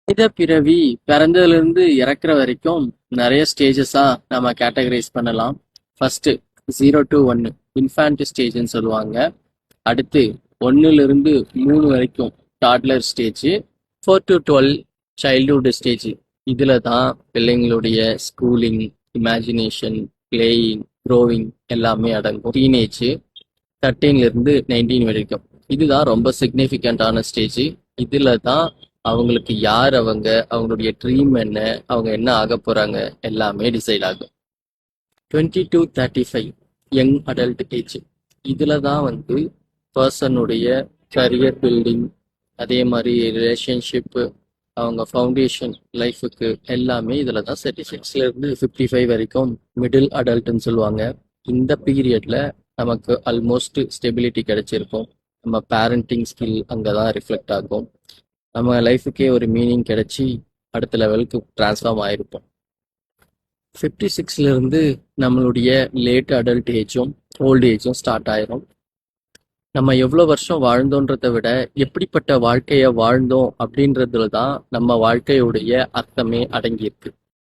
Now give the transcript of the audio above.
மனித பிறவி பிறந்ததுல இருந்து இறக்குற வரைக்கும் நிறைய ஸ்டேஜஸா நம்ம கேட்டகரைஸ் பண்ணலாம். ஃபர்ஸ்ட் 0 to 1 இன்ஃபான்ட் ஸ்டேஜ்னு சொல்லுவாங்க. அடுத்து 1 to 3 வரைக்கும் toddler stage. 4 to 12 childhood stage. இதுல தான் பிள்ளைங்களுடைய ஸ்கூலிங், இமேஜினேஷன், பிளேயிங், க்ரோவிங் எல்லாமே அடங்கும். டீனேஜ் 13 to 19 வரைக்கும். இதுதான் ரொம்ப சிக்னிஃபிகண்டான ஸ்டேஜ். இதுல தான் அவங்களுக்கு யார் அவங்களுடைய ட்ரீம் என்ன, அவங்க என்ன ஆக போறாங்க எல்லாமே டிசைட் ஆகும். 20 to 35 யங் அடல்ட் ஏஜ். இதுல தான் பர்சனுடைய கரியர் பில்டிங், அதே மாதிரி ரிலேஷன்ஷிப்பு, அவங்க ஃபவுண்டேஷன் லைஃபுக்கு எல்லாமே இதில் தான். 36 to 55 வரைக்கும் மிடில் அடல்ட்னு சொல்லுவாங்க. இந்த பீரியட்ல நமக்கு ஆல்மோஸ்ட் ஸ்டெபிலிட்டி கிடைச்சிருக்கும். நம்ம பேரண்டிங் ஸ்கில் அங்கே தான் ரிஃப்ளெக்ட் ஆகும். நம்ம லைஃபுக்கே ஒரு மீனிங் கிடைச்சி அடுத்த லெவலுக்கு ட்ரான்ஸ்ஃபார்ம் ஆயிருப்போம். 56 நம்மளுடைய லேட் அடல்ட் ஏஜும் ஓல்டு ஏஜும் ஸ்டார்ட் ஆயிரும். நம்ம எவ்வளோ வருஷம் வாழ்ந்தோன்றதை விட எப்படிப்பட்ட வாழ்க்கையை வாழ்ந்தோம் அப்படின்றதுல தான் நம்ம வாழ்க்கையுடைய அர்த்தமே அடங்கியிருக்கு.